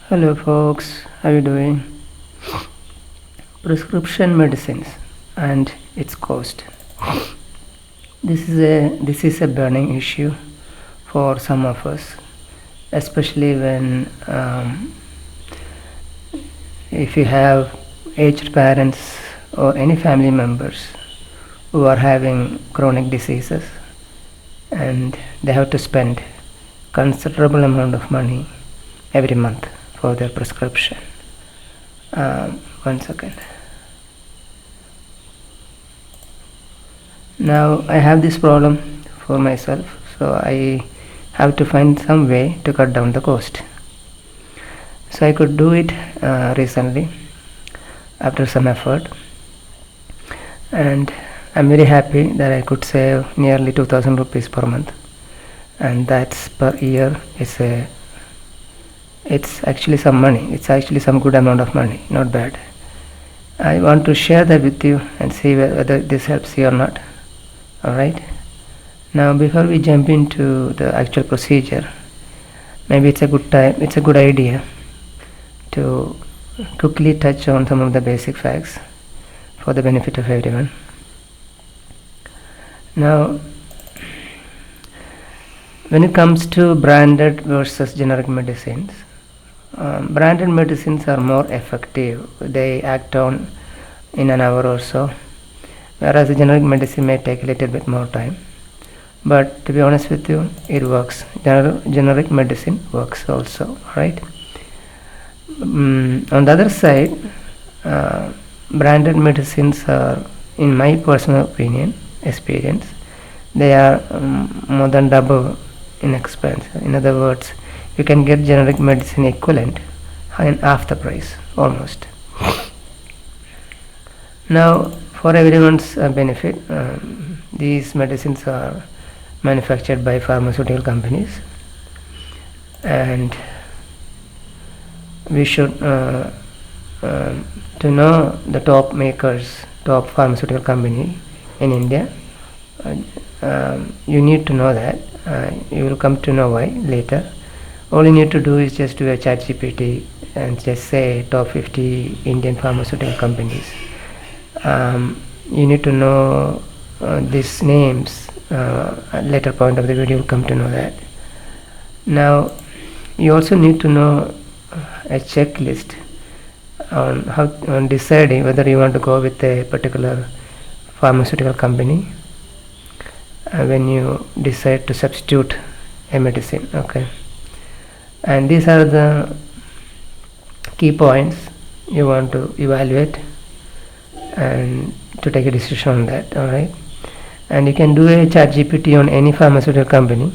Hello folks, how are you doing? Prescription medicines and its cost. This is a burning issue for some of us, especially when if you have aged parents or any family members who are having chronic diseases and they have to spend considerable amount of money every month for their prescription. One second. Now I have this problem for myself, so I have to find some way to cut down the cost. So I could do it recently after some effort, and I'm very happy that I could save nearly 2000 rupees per month, and that's per year. It's actually some money. It's actually some good amount of money, not bad. I want to share that with you and see whether this helps you or not. Alright, now before we jump into the actual procedure, maybe it's a good idea to quickly touch on some of the basic facts for the benefit of everyone. Now, when it comes to branded versus generic medicines, branded medicines are more effective. They act on in an hour or so, whereas the generic medicine may take a little bit more time. But to be honest with you, it works. Generic medicine works also, right? On the other side, branded medicines are, in my personal experience, they are more than double in expense. In other words, you can get generic medicine equivalent in half the price almost. Now, for everyone's benefit, these medicines are manufactured by pharmaceutical companies, and we should to know the top makers, top pharmaceutical company in India. You need to know that. You will come to know why later. All you need to do is just do a chat GPT and just say top 50 Indian pharmaceutical companies. You need to know these names. At later point of the video, you'll come to know that. Now, you also need to know a checklist on deciding whether you want to go with a particular pharmaceutical company when you decide to substitute a medicine. Okay, and these are the key points you want to evaluate and to take a decision on that. All right, and you can do a chat GPT on any pharmaceutical company,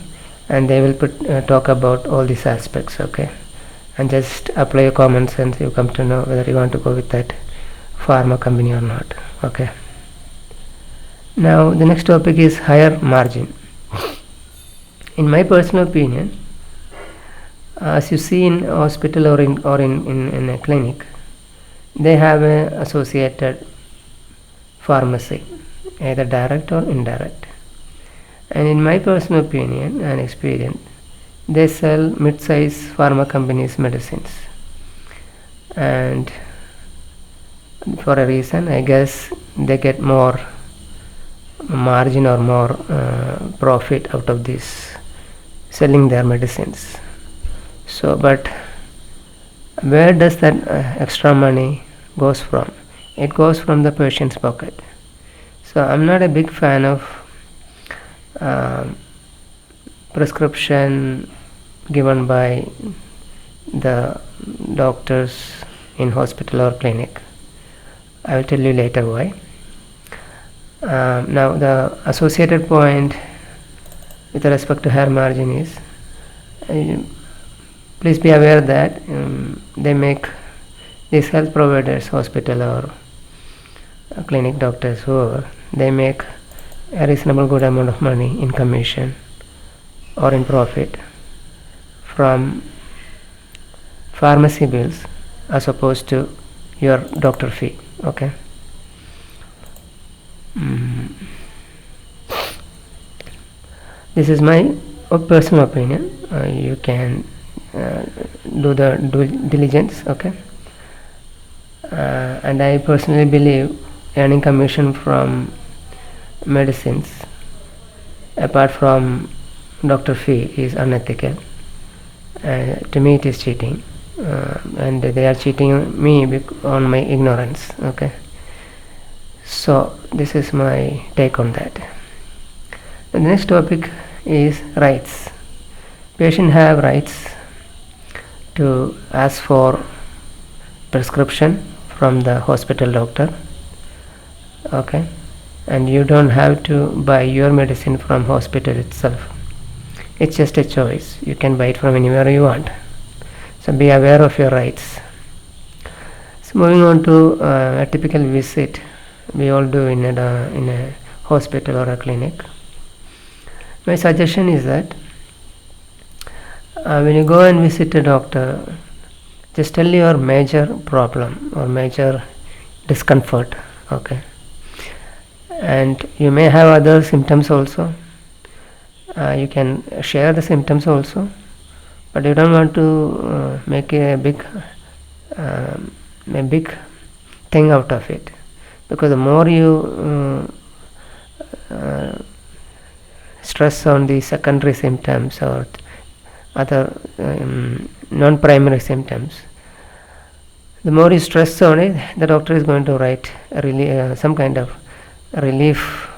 and they will talk about all these aspects. Okay, and just apply your common sense. You come to know whether you want to go with that pharma company or not. Okay, now the next topic is higher margin. In my personal opinion, as you see in hospital or in a clinic, they have a associated pharmacy, either direct or indirect, and in my personal opinion and experience, they sell mid-size pharma companies medicines, and for a reason, I guess they get more margin or more profit out of this selling their medicines. So, but where does that extra money goes from? It goes from the patient's pocket. So I'm not a big fan of prescription given by the doctors in hospital or clinic. I will tell you later why. Now the associated point with respect to higher margin is, please be aware that they make these health providers, hospital or clinic doctors, whoever, they make a reasonable good amount of money in commission or in profit from pharmacy bills as opposed to your doctor fee. Okay. This is my personal opinion. You can do the due diligence. Okay. And I personally believe earning commission from medicines apart from doctor fee is unethical. To me it is cheating, and they are cheating me on my ignorance. Okay, so this is my take on that. The next topic is rights. Patients have rights to ask for prescription from the hospital doctor. Okay, and you don't have to buy your medicine from hospital itself. It's just a choice. You can buy it from anywhere you want. So be aware of your rights. So moving on to a typical visit we all do in a hospital or a clinic. My suggestion is that when you go and visit a doctor, just tell your major problem or major discomfort. Okay, and you may have other symptoms also. You can share the symptoms also, but you don't want to make a big thing out of it, because the more you stress on the secondary symptoms or other non-primary symptoms, the more you stress on it, the doctor is going to write some kind of relief.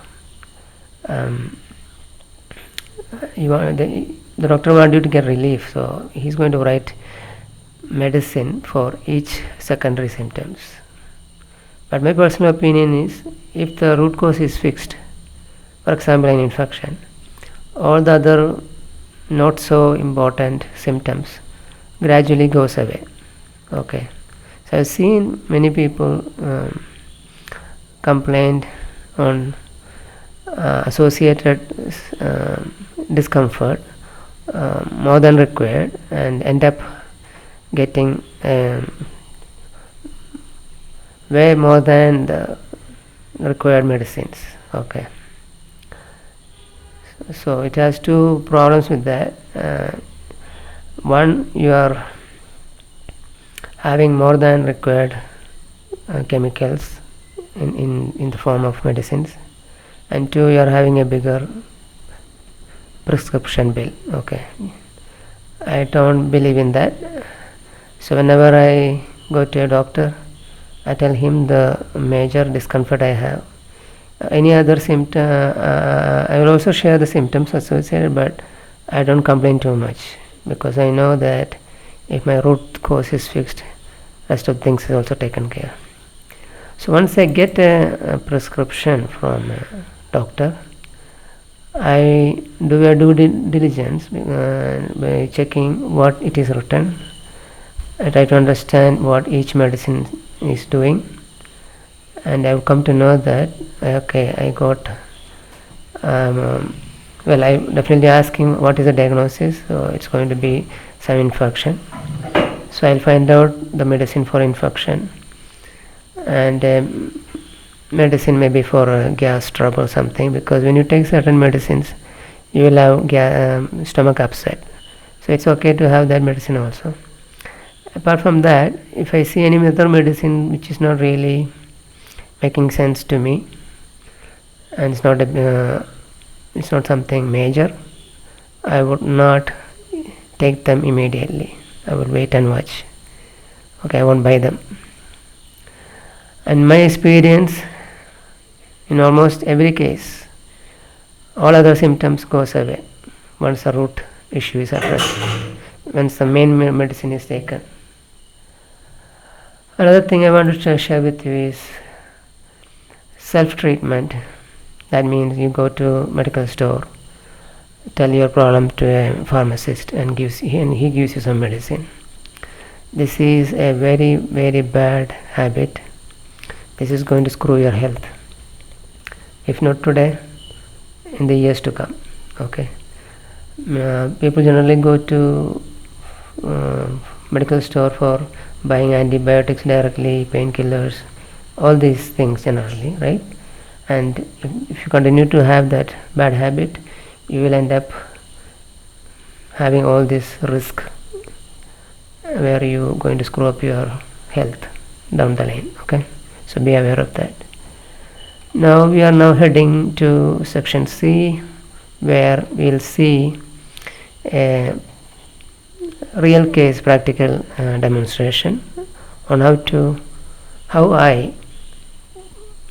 The doctor wants you to get relief, so he's going to write medicine for each secondary symptoms. But my personal opinion is, if the root cause is fixed, for example an infection, all the other not so important symptoms gradually goes away. Okay, so I've seen many people complain on associated discomfort more than required, and end up getting way more than the required medicines. Okay, so it has two problems with that. One, you are having more than required chemicals in the form of medicines, and two, you are having a bigger prescription bill. Okay, I don't believe in that. So whenever I go to a doctor, I tell him the major discomfort I have. Any other symptom, I will also share the symptoms associated, but I don't complain too much, because I know that if my root cause is fixed, rest of things is also taken care. So once I get a prescription from a doctor, I do a due diligence by checking what it is written. I try to understand what each medicine is doing, and I've come to know that okay, I got well, I definitely ask him what is the diagnosis. So it's going to be some infection, so I'll find out the medicine for infection, and medicine maybe for gas trouble or something, because when you take certain medicines you will have stomach upset, so it's okay to have that medicine also. Apart from that, if I see any other medicine which is not really making sense to me, and it's not something major, I would not take them immediately. I would wait and watch. Okay, I won't buy them. And my experience, in almost every case, all other symptoms goes away once the root issue is addressed, once the main medicine is taken. Another thing I wanted to share with you is self-treatment. That means you go to medical store, tell your problem to a pharmacist, and he gives you some medicine. This is a very, very bad habit. This is going to screw your health, if not today, in the years to come. Okay, people generally go to medical store for buying antibiotics directly, painkillers, all these things generally, right? And if you continue to have that bad habit, you will end up having all this risk where you going to screw up your health down the line. Okay, so be aware of that. Now we are now heading to section C, where we'll see a real case practical demonstration on how I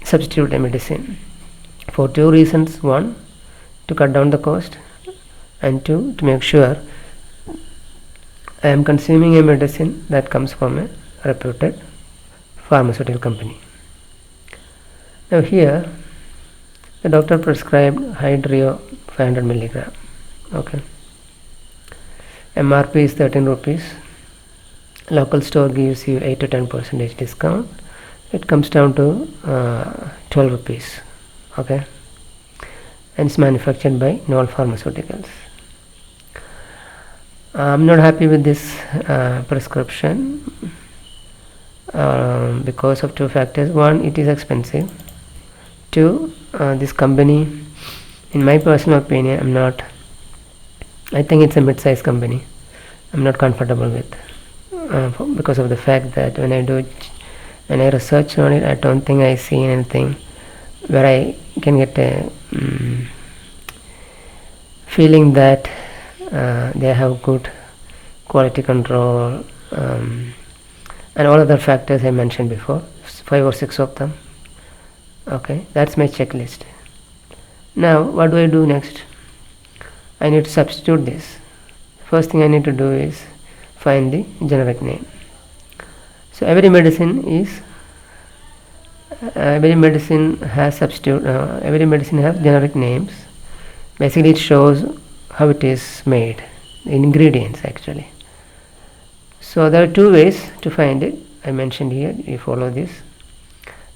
substitute a medicine for two reasons: one, to cut down the cost, and two, to make sure I am consuming a medicine that comes from a reputed pharmaceutical company. Now here the doctor prescribed Hydrio 500 milligram. Okay, MRP is 13 rupees. Local store gives you 8 to 10% discount. It comes down to 12 rupees. Okay, and it's manufactured by Noel Pharmaceuticals. I'm not happy with this prescription because of two factors. One, it is expensive. Two, this company, in my personal opinion, I think it's a mid-sized company. I'm not comfortable with because of the fact that when I research on it, I don't think I see anything where I can get a feeling that they have good quality control and all other factors I mentioned before, 5 or 6 of them. Okay, that's my checklist. Now what do I do next? I need to substitute this. First thing I need to do is find the generic name. So every medicine has generic names. Basically it shows how it is made, the ingredients actually. So there are two ways to find it. I mentioned here, you follow this.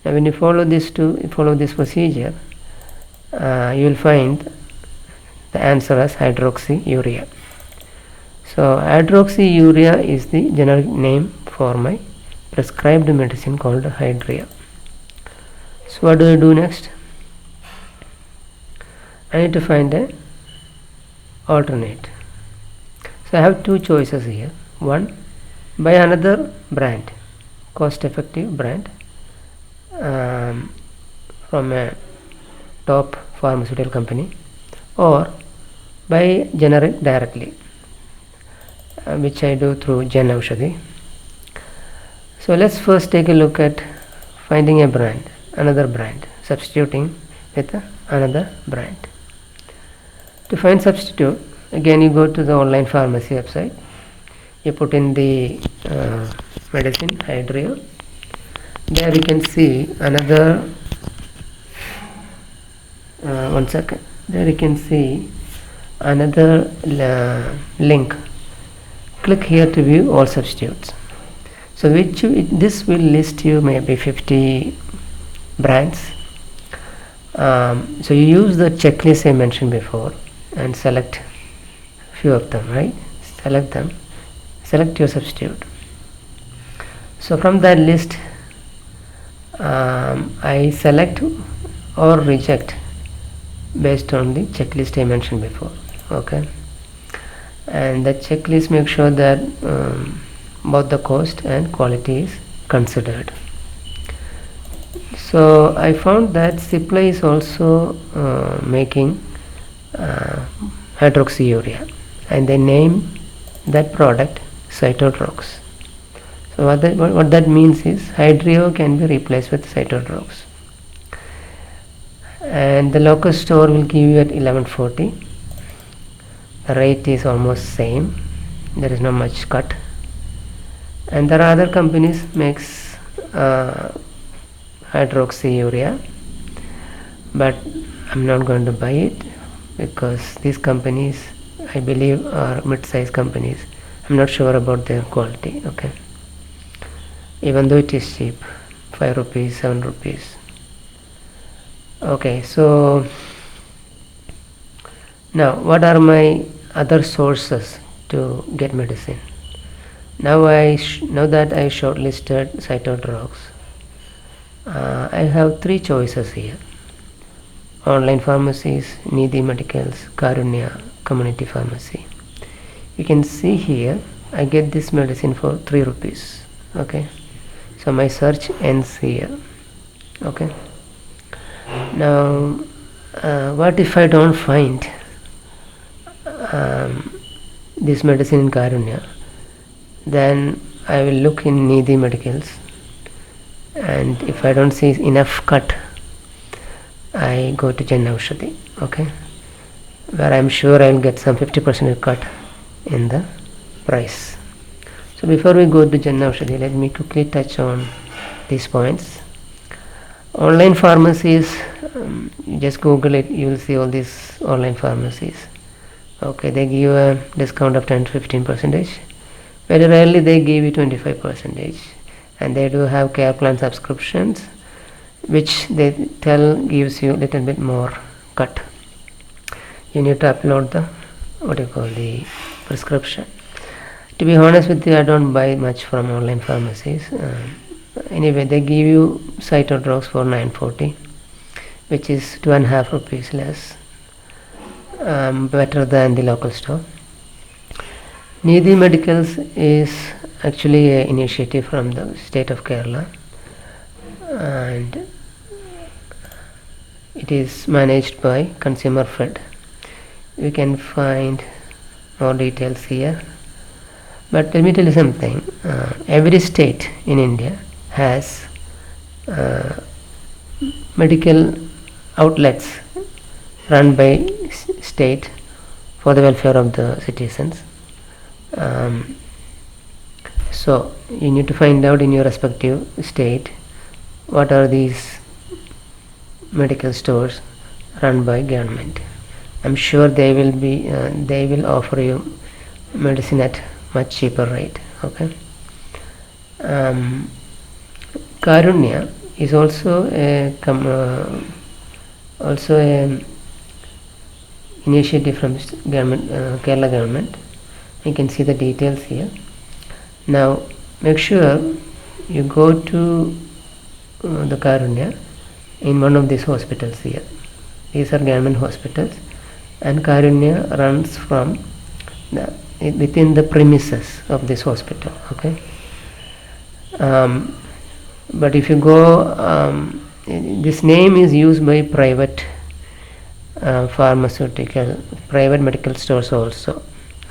Now when you follow this procedure, you will find the answer as hydroxyurea. So hydroxyurea is the generic name for my prescribed medicine called Hydria. So what do I do next? I need to find a alternate. So I have two choices here. One, buy another brand, cost effective brand from a top pharmaceutical company, or buy generic directly, which I do through Jan Aushadhi. So let's first take a look at finding another brand, substituting with another brand. To find substitute, again you go to the online pharmacy website, you put in the medicine Hydrio. There we can see another there you can see another link. Click here to view all substitutes. So this will list you maybe 50 brands. So you use the checklist I mentioned before and select few of them, right? Select your substitute. So from that list I select or reject based on the checklist I mentioned before. Okay, and the checklist makes sure that both the cost and quality is considered. So I found that Cipla is also making hydroxyurea, and they name that product Cytodrox. So what that means is Hydrio can be replaced with Cytodrox, and the local store will give you at 1140. The rate is almost same, there is not much cut, and there are other companies makes hydroxyurea, but I'm not going to buy it because these companies I believe are mid-sized companies. I'm not sure about their quality. Okay, even though it is cheap, 5 rupees, 7 rupees. Okay, so now what are my other sources to get medicine? Now that I shortlisted Cytodrox, I have 3 choices here: online pharmacies, Neethi medicals, Karunya community pharmacy. You can see here I get this medicine for 3 rupees. Okay, so my search ends here. Okay, now what if I don't find this medicine in Karunya? Then I will look in Neethi medicals, and if I don't see enough cut, I go to Aushadhi. Okay, where I'm sure I'll get some 50% cut in the price. So before we go to Aushadhi, let me quickly touch on these points. Online pharmacies, you just Google it, you will see all these online pharmacies. Okay, they give a discount of 10 to 15%. Very rarely they give you 25%, and they do have care plan subscriptions, which they tell gives you a little bit more cut. You need to upload the prescription. To be honest with you, I don't buy much from online pharmacies. Anyway, they give you Cyto drugs for 940, which is 2.5 rupees less, better than the local store. Neethi Medicals is actually an initiative from the state of Kerala, and it is managed by ConsumerFed. You can find more details here. But let me tell you something. Every state in India has medical outlets run by state for the welfare of the citizens. So you need to find out in your respective state what are these medical stores run by government. I'm sure they will offer you medicine at much cheaper rate. Okay. Karunya is also a initiative from government, Kerala government. You can see the details here. Now make sure you go to the Karunya in one of these hospitals here. These are government hospitals, and Karunya runs from within the premises of this hospital. Okay. But if you go, this name is used by private private medical stores also.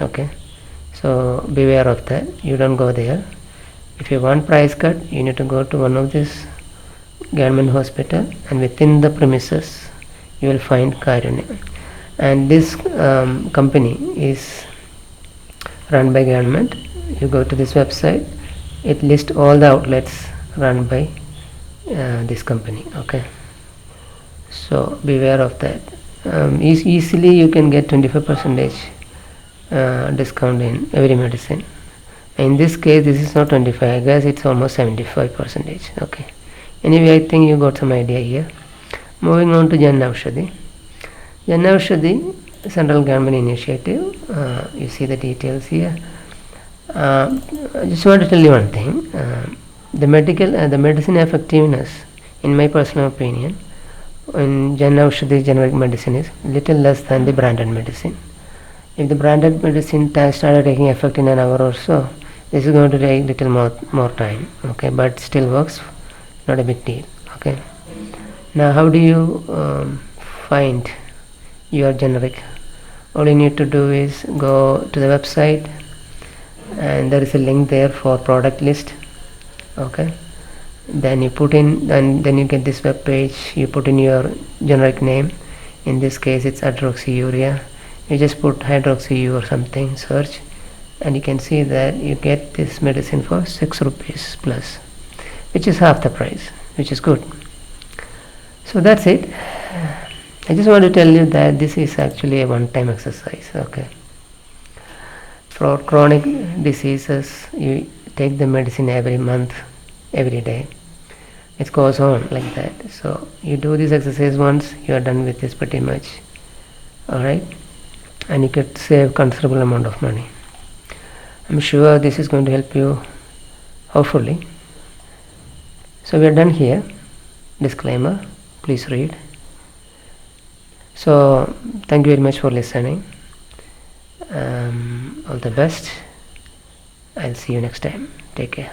Okay, so beware of that. You don't go there. If you want price cut, you need to go to one of these government hospital, and within the premises you will find Karunya. And this company is run by government. You go to this website, it lists all the outlets run by this company. Okay, so beware of that. Easily you can get 25% discount in every medicine. In this case, this is not 25, I guess it's almost 75%. Okay, anyway, I think you got some idea here. Moving on to Aushadhi. Aushadhi, central government initiative. You see the details here. I just want to tell you one thing. The medicine effectiveness, in my personal opinion, in Aushadhi generic medicine is little less than the branded medicine. If the branded medicine started taking effect in an hour or so, this is going to take little more time. Okay, but still works, not a big deal. Okay. Now, how do you find your generic? All you need to do is go to the website, and there is a link there for product list. Okay, then you put in, and then you get this web page. You put in your generic name. In this case, it's hydroxyurea. You just put hydroxyu or something, search, and you can see that you get this medicine for 6 rupees plus, which is half the price, which is good. So that's it. I just want to tell you that this is actually a one-time exercise. Okay, for chronic diseases, you take the medicine every month, every day. It goes on like that. So you do this exercise once, you are done with this pretty much. Alright, and you could save considerable amount of money. I'm sure this is going to help you, hopefully. So we are done here. Disclaimer, please read. So thank you very much for listening. All the best. I'll see you next time. Take care.